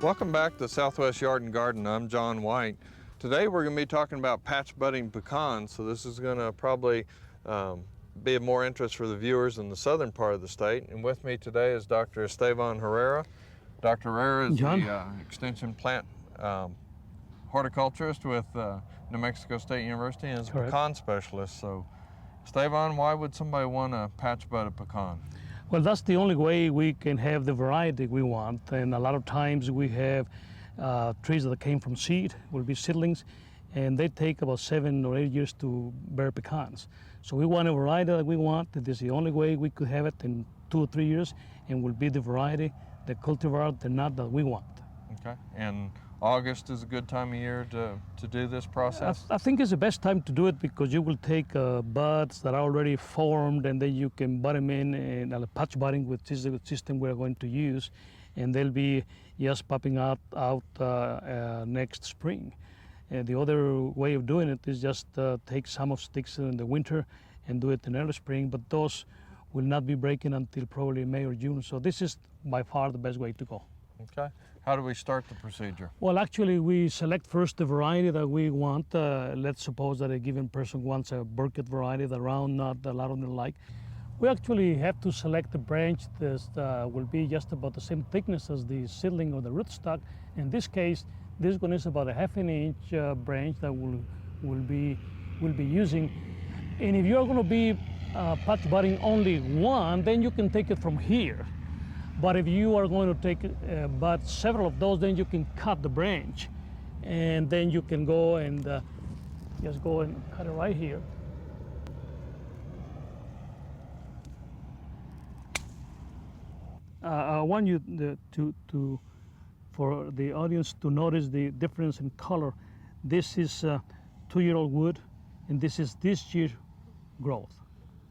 Welcome back to Southwest Yard and Garden. I'm John White. Today we're going to be talking about patch budding pecans, so this is going to probably be of more interest for the viewers in the southern part of the state. And with me today is Dr. Esteban Herrera. Dr. Herrera is the extension plant horticulturist with New Mexico State University and is a pecan specialist. So Esteban, why would somebody want to patch bud a pecan? Well, that's the only way we can have the variety we want. And a lot of times we have trees that came from seed, will be seedlings, and they take about 7 or 8 years to bear pecans. So we want a variety that we want. This is the only way we could have it in 2 or 3 years, and will be the variety, the cultivar, the nut that we want. Okay, and August is a good time of year to do this process? I think it's the best time to do it because you will take buds that are already formed and then you can bud them in and patch budding, which is the system we're going to use, and they'll be just popping out next spring. And the other way of doing it is just take some of sticks in the winter and do it in early spring, but those will not be breaking until probably May or June. So this is by far the best way to go. Okay. How do we start the procedure? Well, actually, we select first the variety that we want. Let's suppose that a given person wants a Burkett variety, the round nut, the lot of them like. We actually have to select a branch that will be just about the same thickness as the seedling or the rootstock. In this case, this one is about a ½ inch branch that we'll be using. And if you're going to be patch budding only one, then you can take it from here. But if you are going to take bud several of those, then you can cut the branch, and then you can go and just go and cut it right here. I want you for the audience to notice the difference in color. This is 2-year-old wood, and this is this year growth.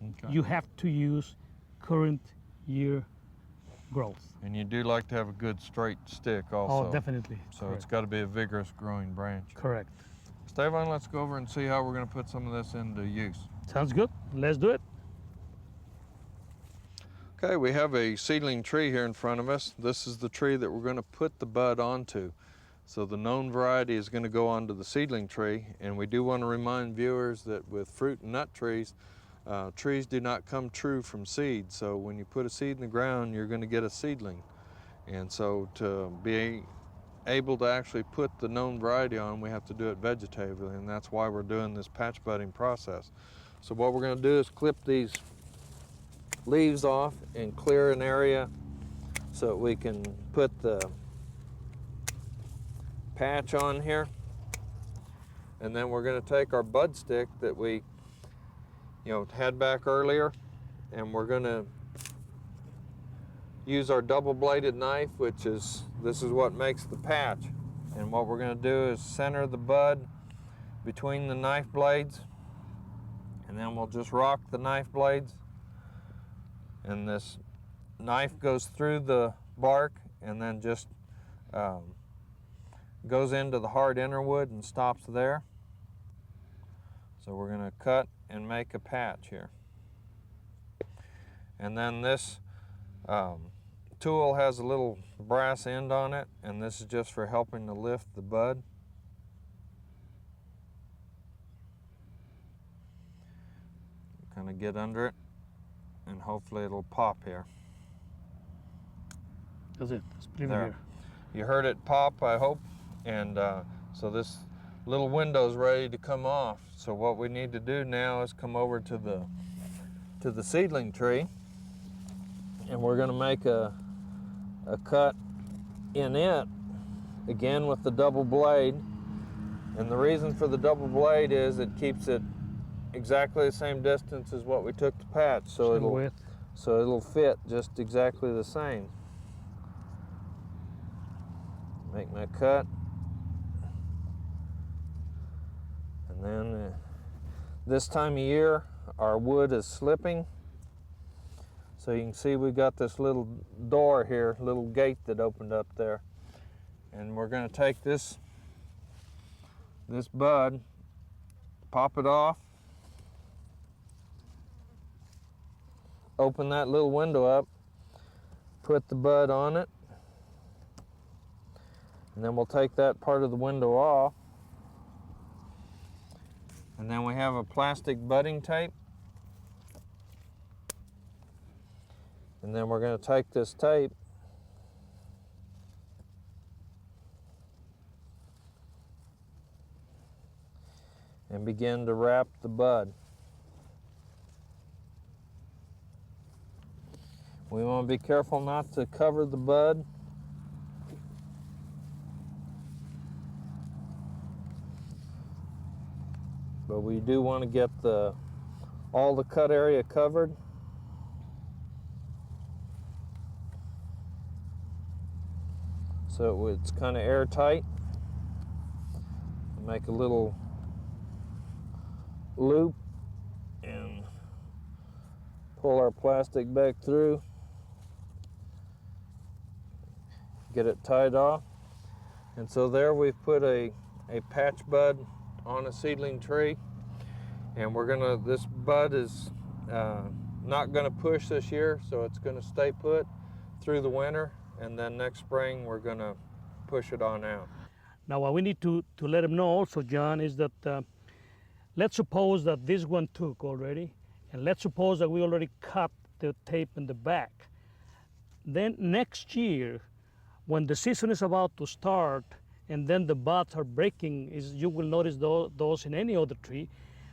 Okay. You have to use current year growth. And you do like to have a good straight stick also. Oh, definitely. So correct. It's got to be a vigorous growing branch. Correct. Esteban, let's go over and see how we're going to put some of this into use. Sounds good. Let's do it. Okay, we have a seedling tree here in front of us. This is the tree that we're going to put the bud onto. So the known variety is going to go onto the seedling tree, and we do want to remind viewers that with fruit and nut trees, trees do not come true from seed. So when you put a seed in the ground, you're going to get a seedling. And so to be able to actually put the known variety on, we have to do it vegetatively, and that's why we're doing this patch budding process. So what we're going to do is clip these leaves off and clear an area so that we can put the patch on here. And then we're going to take our bud stick that we had back earlier, and we're going to use our double-bladed knife, this is what makes the patch. And what we're going to do is center the bud between the knife blades, and then we'll just rock the knife blades, and this knife goes through the bark and then just goes into the hard inner wood and stops there. So we're going to cut and make a patch here. And then this tool has a little brass end on it, and this is just for helping to lift the bud. Kind of get under it, and hopefully it'll pop here. That's it. Let's put it there. Here. You heard it pop, I hope, and so this little window's ready to come off. So what we need to do now is come over to the seedling tree, and we're going to make a cut in it, again with the double blade. And the reason for the double blade is it keeps it exactly the same distance as what we took to patch, so it'll fit just exactly the same. Make my cut. And then this time of year, our wood is slipping. So you can see we got this little door here, little gate that opened up there. And we're going to take this bud, pop it off, open that little window up, put the bud on it, And then we'll take that part of the window off. And then we have a plastic budding tape. And then we're going to take this tape and begin to wrap the bud. We want to be careful not to cover the bud. But we do want to get all the cut area covered. So it's kind of airtight. Make a little loop and pull our plastic back through. Get it tied off. And so there we've put a patch bud on a seedling tree. And this bud is not gonna push this year, so it's gonna stay put through the winter. And then next spring, we're gonna push it on out. Now, what we need to let them know also, John, is that let's suppose that this one took already, and let's suppose that we already cut the tape in the back. Then next year, when the season is about to start, and then the buds are breaking, you will notice those in any other tree,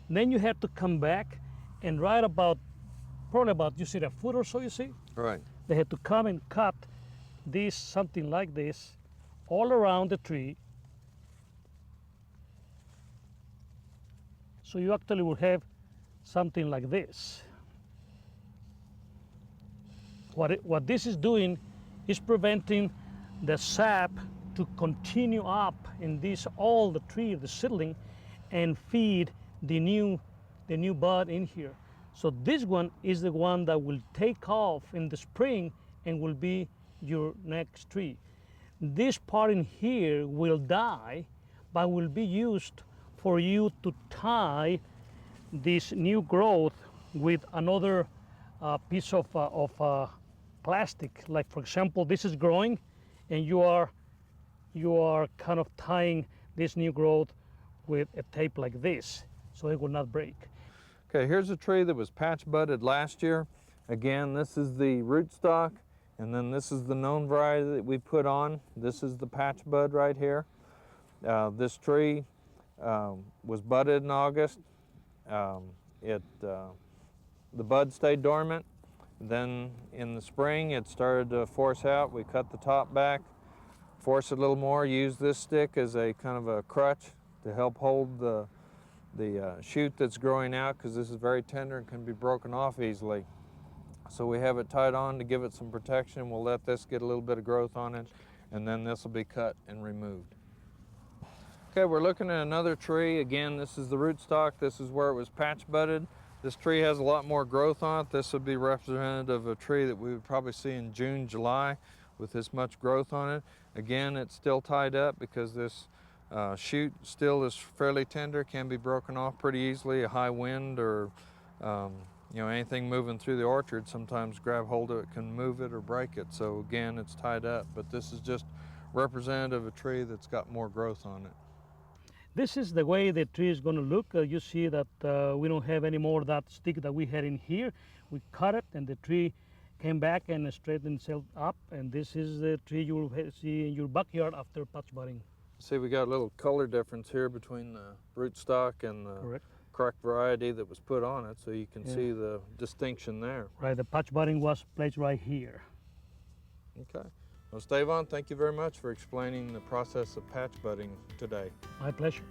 then you have to come back and probably about, you see, a foot or so, you see? Right. They had to come and cut this, something like this, all around the tree. So you actually will have something like this. What this is doing is preventing the sap to continue up in all the tree, the seedling, and feed the new bud in here. So this one is the one that will take off in the spring and will be your next tree. This part in here will die, but will be used for you to tie this new growth with another piece of plastic. Like, for example, this is growing, and you are kind of tying this new growth with a tape like this, so it will not break. Okay, here's a tree that was patch budded last year. Again, this is the rootstock, and then this is the known variety that we put on. This is the patch bud right here. This tree was budded in August. The bud stayed dormant. Then in the spring, it started to force out. We cut the top back, force it a little more, use this stick as a kind of a crutch to help hold the shoot that's growing out, because this is very tender and can be broken off easily. So we have it tied on to give it some protection. We'll let this get a little bit of growth on it, and then this will be cut and removed. Okay, we're looking at another tree. Again, this is the rootstock. This is where it was patch budded. This tree has a lot more growth on it. This would be representative of a tree that we would probably see in June, July with this much growth on it. Again, it's still tied up because this shoot still is fairly tender, can be broken off pretty easily. A high wind or anything moving through the orchard sometimes grab hold of it, can move it or break it. So again, it's tied up, but this is just representative of a tree that's got more growth on it. This is the way the tree is going to look. You see that we don't have any more of that stick that we had in here. We cut it, and the tree came back and straightened itself up. And this is the tree you will see in your backyard after patch budding. See, we got a little color difference here between the rootstock and the correct variety that was put on it, so you can see the distinction there. Right, the patch budding was placed right here. Okay. Well, Estevan, thank you very much for explaining the process of patch budding today. My pleasure.